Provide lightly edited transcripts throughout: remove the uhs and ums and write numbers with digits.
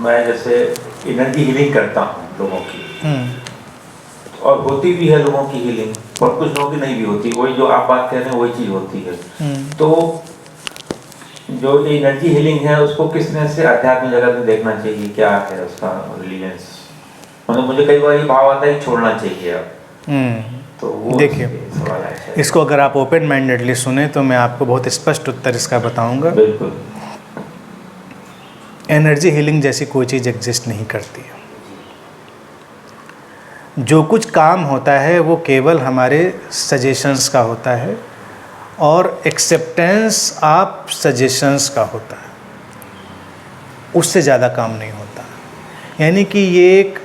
मैं जैसे energy healing करता हूँ लोगों की, और होती भी है लोगों की हीलिंग, और कुछ लोगों की नहीं भी होती। वही जो आप बात कह रहे हैं वही चीज़ होती है। तो जो एनर्जी हीलिंग है उसको किस तरह से आध्यात्मिक जगत में देखना चाहिए, क्या है उसका रिलीवेंस? मतलब मुझे कई बार ये भाव आता है कि छोड़ना चाहिए अब। तो वो देखिए, सवाल है। इसको अगर आप ओपन माइंडेडली सुने तो मैं आपको बहुत स्पष्ट उत्तर इसका बताऊंगा। बिल्कुल। एनर्जी हीलिंग जैसी कोई चीज़ एग्जिस्ट नहीं करती है। जो कुछ काम होता है वो केवल हमारे सजेशंस का होता है और एक्सेप्टेंस ऑफ सजेशंस का होता है, उससे ज़्यादा काम नहीं होता। यानी कि ये एक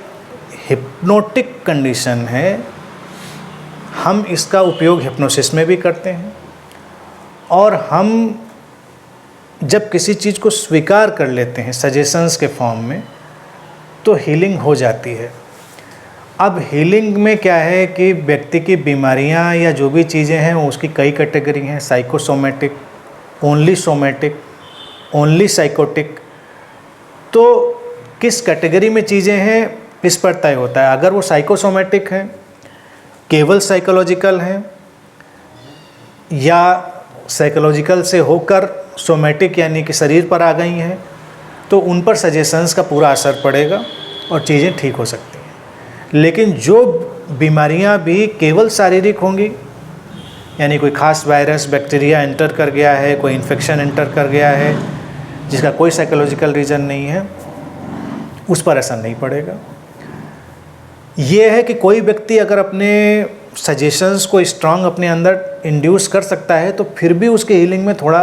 हिप्नोटिक कंडीशन है। हम इसका उपयोग हिप्नोसिस में भी करते हैं, और हम जब किसी चीज़ को स्वीकार कर लेते हैं सजेशंस के फॉर्म में तो हीलिंग हो जाती है। अब हीलिंग में क्या है कि व्यक्ति की बीमारियां या जो भी चीज़ें हैं उसकी कई कैटेगरी हैं। Psychosomatic, only psychotic. तो किस कैटेगरी में चीज़ें हैं इस पर तय होता है। अगर वो साइकोसोमेटिक हैं, केवल साइकोलॉजिकल हैं, या साइकोलॉजिकल से होकर सोमेटिक यानी कि शरीर पर आ गई हैं, तो उन पर सजेशंस का पूरा असर पड़ेगा और चीज़ें ठीक हो सकती हैं। लेकिन जो बीमारियां भी केवल शारीरिक होंगी, यानी कोई खास वायरस बैक्टीरिया एंटर कर गया है, कोई इन्फेक्शन एंटर कर गया है जिसका कोई साइकोलॉजिकल रीज़न नहीं है, उस पर असर नहीं पड़ेगा। ये है कि कोई व्यक्ति अगर अपने सजेशंस को स्ट्रांग अपने अंदर इंड्यूस कर सकता है तो फिर भी उसके हीलिंग में थोड़ा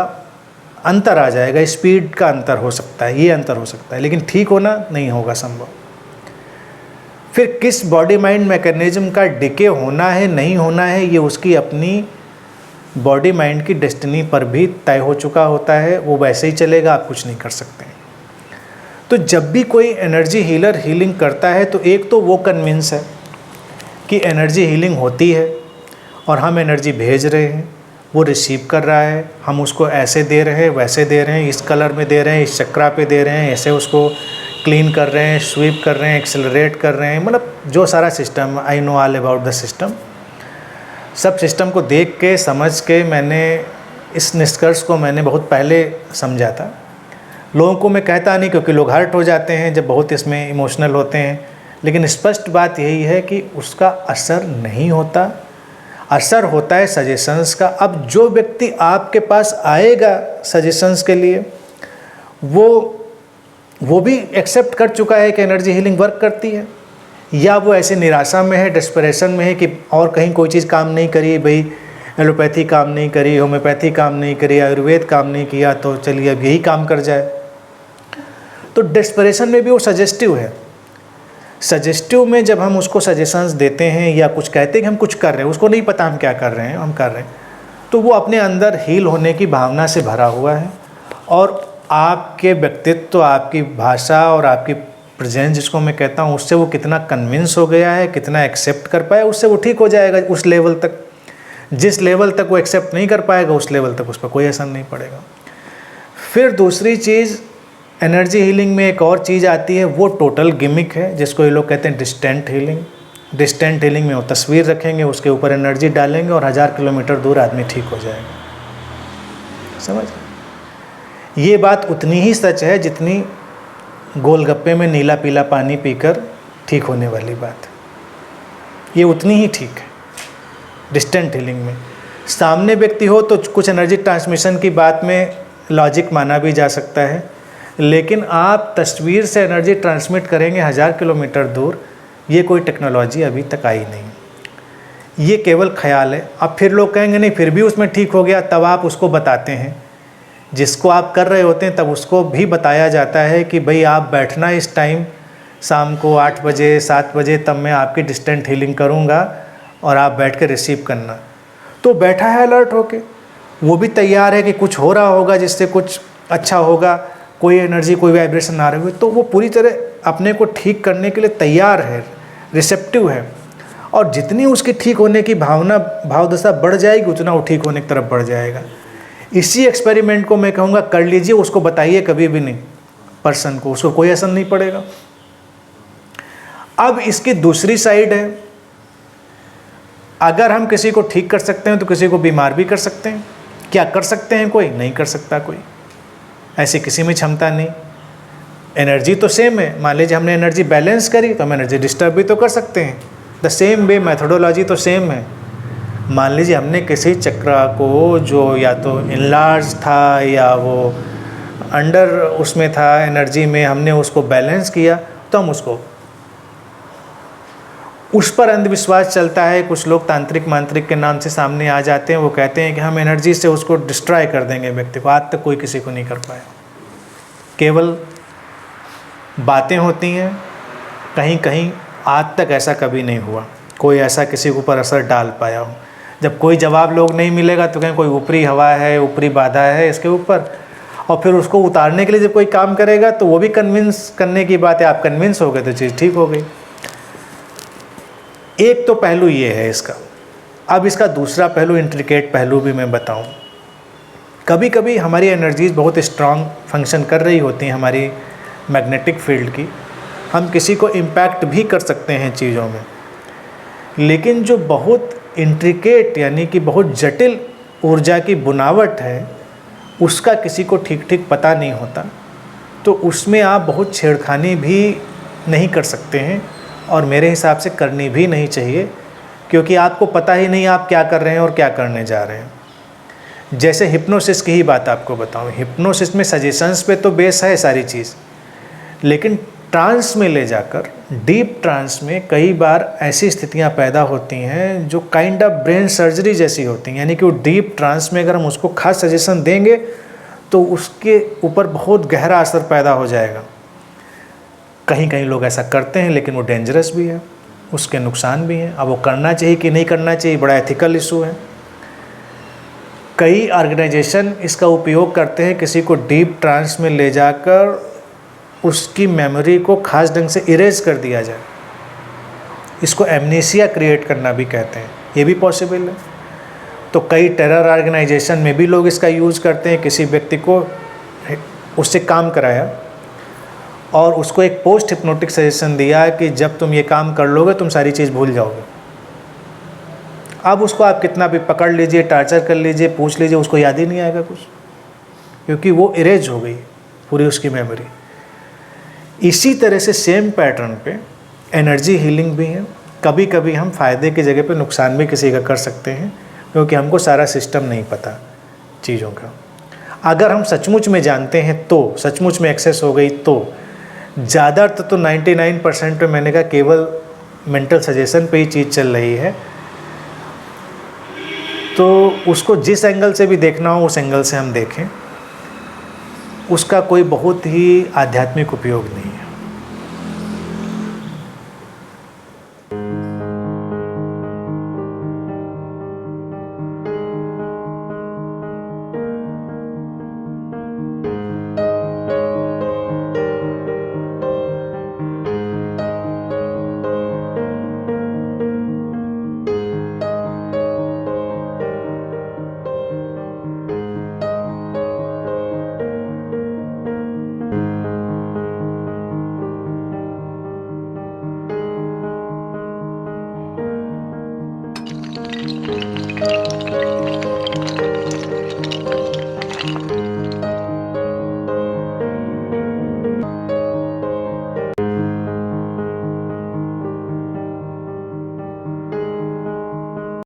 अंतर आ जाएगा, स्पीड का अंतर हो सकता है, ये अंतर हो सकता है, लेकिन ठीक होना नहीं होगा संभव। फिर किस बॉडी माइंड मैकेनिज्म का डिके होना है नहीं होना है, ये उसकी अपनी बॉडी माइंड की डेस्टिनी पर भी तय हो चुका होता है। वो वैसे ही चलेगा, आप कुछ नहीं कर सकते। तो जब भी कोई एनर्जी हीलर हीलिंग करता है तो एक तो वो कन्विंस है कि एनर्जी हीलिंग होती है और हम एनर्जी भेज रहे हैं, वो रिसीव कर रहा है, हम उसको ऐसे दे रहे हैं, वैसे दे रहे हैं, इस कलर में दे रहे हैं, इस चक्रा पे दे रहे हैं, ऐसे उसको क्लीन कर रहे हैं, स्वीप कर रहे हैं, एक्सेलरेट कर रहे हैं, मतलब जो सारा system, I know all about the system. सब सिस्टम को देख के समझ के मैंने इस निष्कर्ष को मैंने बहुत पहले समझा था। लोगों को मैं कहता नहीं क्योंकि लोग हर्ट हो जाते हैं जब बहुत इसमें इमोशनल होते हैं, लेकिन स्पष्ट बात यही है कि उसका असर नहीं होता। असर होता है सजेशंस का। अब जो व्यक्ति आपके पास आएगा सजेशंस के लिए, वो भी एक्सेप्ट कर चुका है कि एनर्जी हीलिंग वर्क करती है, या वो ऐसे निराशा में है, डेस्परेशन में है कि और कहीं कोई चीज़ काम नहीं करी, भाई एलोपैथी काम नहीं करी, होम्योपैथी काम नहीं करी, आयुर्वेद काम नहीं किया, तो चलिए अब यही काम कर जाए। तो डेस्परेशन में भी वो सजेस्टिव है। सजेस्टिव में जब हम उसको सजेशंस देते हैं या कुछ कहते हैं कि हम कुछ कर रहे हैं, उसको नहीं पता हम क्या कर रहे हैं, हम कर रहे हैं, तो वो अपने अंदर हील होने की भावना से भरा हुआ है। और आपके व्यक्तित्व, आपकी भाषा और आपकी प्रेजेंस, जिसको मैं कहता हूँ, उससे वो कितना कन्विंस हो गया है, कितना एक्सेप्ट कर पाया, उससे वो ठीक हो जाएगा उस लेवल तक। जिस लेवल तक वो एक्सेप्ट नहीं कर पाएगा उस लेवल तक उस पर कोई असर नहीं पड़ेगा। फिर दूसरी चीज़, एनर्जी हीलिंग में एक और चीज़ आती है, वो टोटल गिमिक है, जिसको ये लोग कहते हैं डिस्टेंट हीलिंग। डिस्टेंट हीलिंग में वो तस्वीर रखेंगे, उसके ऊपर एनर्जी डालेंगे और 1000 किलोमीटर दूर आदमी ठीक हो जाएगा। समझ? ये बात उतनी ही सच है जितनी गोलगप्पे में नीला पीला पानी पीकर ठीक होने वाली बात, ये उतनी ही ठीक है। डिस्टेंट हीलिंग में सामने व्यक्ति हो तो कुछ एनर्जी ट्रांसमिशन की बात में लॉजिक माना भी जा सकता है, लेकिन आप तस्वीर से एनर्जी ट्रांसमिट करेंगे 1000 किलोमीटर दूर, ये कोई टेक्नोलॉजी अभी तक आई नहीं। ये केवल ख्याल है। अब फिर लोग कहेंगे नहीं फिर भी उसमें ठीक हो गया, तब आप उसको बताते हैं, जिसको आप कर रहे होते हैं तब उसको भी बताया जाता है कि भाई आप बैठना इस टाइम शाम को 8 बजे 7 बजे, तब मैं आपकी डिस्टेंट हीलिंग करूँगा और आप बैठ के रिसीव करना। तो बैठा है अलर्ट होके, वो भी तैयार है कि कुछ हो रहा होगा जिससे कुछ अच्छा होगा, कोई एनर्जी कोई वाइब्रेशन आ रही हुई, तो वो पूरी तरह अपने को ठीक करने के लिए तैयार है, रिसेप्टिव है। और जितनी उसकी ठीक होने की भावना भावदशा बढ़ जाएगी उतना वो ठीक होने की तरफ बढ़ जाएगा। इसी एक्सपेरिमेंट को मैं कहूँगा कर लीजिए, उसको बताइए कभी भी नहीं, पर्सन को, उसको कोई असर नहीं पड़ेगा। अब इसकी दूसरी साइड है, अगर हम किसी को ठीक कर सकते हैं तो किसी को बीमार भी कर सकते हैं। क्या कर सकते हैं? कोई नहीं कर सकता, कोई ऐसी किसी में क्षमता नहीं। एनर्जी तो सेम है, मान लीजिए हमने एनर्जी बैलेंस करी तो हम एनर्जी डिस्टर्ब भी तो कर सकते हैं। द सेम वे मेथोडोलॉजी तो सेम है। मान लीजिए हमने किसी चक्रा को जो या तो इनलार्ज था या वो अंडर उसमें था एनर्जी में, हमने उसको बैलेंस किया तो हम उसको, उस पर अंधविश्वास चलता है। कुछ लोग तांत्रिक मांत्रिक के नाम से सामने आ जाते हैं, वो कहते हैं कि हम एनर्जी से उसको डिस्ट्रॉय कर देंगे व्यक्ति को। आज तक कोई किसी को नहीं कर पाया, केवल बातें होती हैं कहीं कहीं। आज तक ऐसा कभी नहीं हुआ, कोई ऐसा किसी के ऊपर असर डाल पाया हो। जब कोई जवाब लोग नहीं मिलेगा तो कहें कोई ऊपरी हवा है, ऊपरी बाधा है इसके ऊपर, और फिर उसको उतारने के लिए जब कोई काम करेगा तो वो भी कन्विंस करने की बात है। आप कन्विंस हो गए तो चीज़ ठीक हो गई। एक तो पहलू ये है इसका। अब इसका दूसरा पहलू, इंट्रिकेट पहलू भी मैं बताऊं। कभी कभी हमारी एनर्जीज बहुत स्ट्रांग फंक्शन कर रही होती हैं, हमारी मैग्नेटिक फील्ड की, हम किसी को इम्पैक्ट भी कर सकते हैं चीज़ों में। लेकिन जो बहुत इंट्रिकेट यानी कि बहुत जटिल ऊर्जा की बुनावट है, उसका किसी को ठीक ठीक पता नहीं होता, तो उसमें आप बहुत छेड़खानी भी नहीं कर सकते हैं, और मेरे हिसाब से करनी भी नहीं चाहिए, क्योंकि आपको पता ही नहीं आप क्या कर रहे हैं और क्या करने जा रहे हैं। जैसे हिप्नोसिस की ही बात आपको बताऊं, हिप्नोसिस में सजेशंस पे तो बेस है सारी चीज़, लेकिन ट्रांस में ले जाकर, डीप ट्रांस में कई बार ऐसी स्थितियां पैदा होती हैं जो काइंड ऑफ ब्रेन सर्जरी जैसी होती हैं। यानी कि वो डीप ट्रांस में अगर हम उसको खास सजेशन देंगे तो उसके ऊपर बहुत गहरा असर पैदा हो जाएगा। कहीं कहीं लोग ऐसा करते हैं, लेकिन वो डेंजरस भी है, उसके नुकसान भी हैं। अब वो करना चाहिए कि नहीं करना चाहिए, बड़ा एथिकल इशू है। कई ऑर्गेनाइजेशन इसका उपयोग करते हैं किसी को डीप ट्रांस में ले जाकर उसकी मेमोरी को खास ढंग से इरेज कर दिया जाए। इसको एमनेसिया क्रिएट करना भी कहते हैं, ये भी पॉसिबल है। तो कई टेरर ऑर्गेनाइजेशन में भी लोग इसका यूज़ करते हैं। किसी व्यक्ति को उससे काम कराया और उसको एक पोस्ट हिप्नोटिक सजेशन दिया कि जब तुम ये काम कर लोगे तुम सारी चीज़ भूल जाओगे। अब उसको आप कितना भी पकड़ लीजिए, टार्चर कर लीजिए, पूछ लीजिए, उसको याद ही नहीं आएगा कुछ, क्योंकि वो इरेज हो गई पूरी उसकी मेमोरी। इसी तरह से सेम पैटर्न पे एनर्जी हीलिंग भी है। कभी कभी हम फ़ायदे की जगह पे नुकसान भी किसी का कर सकते हैं, क्योंकि हमको सारा सिस्टम नहीं पता चीज़ों का। अगर हम सचमुच में जानते हैं तो, सचमुच में एक्सेस हो गई तो, ज़्यादातर तो 99% पे मैंने कहा केवल मेंटल सजेशन पे ही चीज़ चल रही है। तो उसको जिस एंगल से भी देखना हो उस एंगल से हम देखें, उसका कोई बहुत ही आध्यात्मिक उपयोग नहीं है।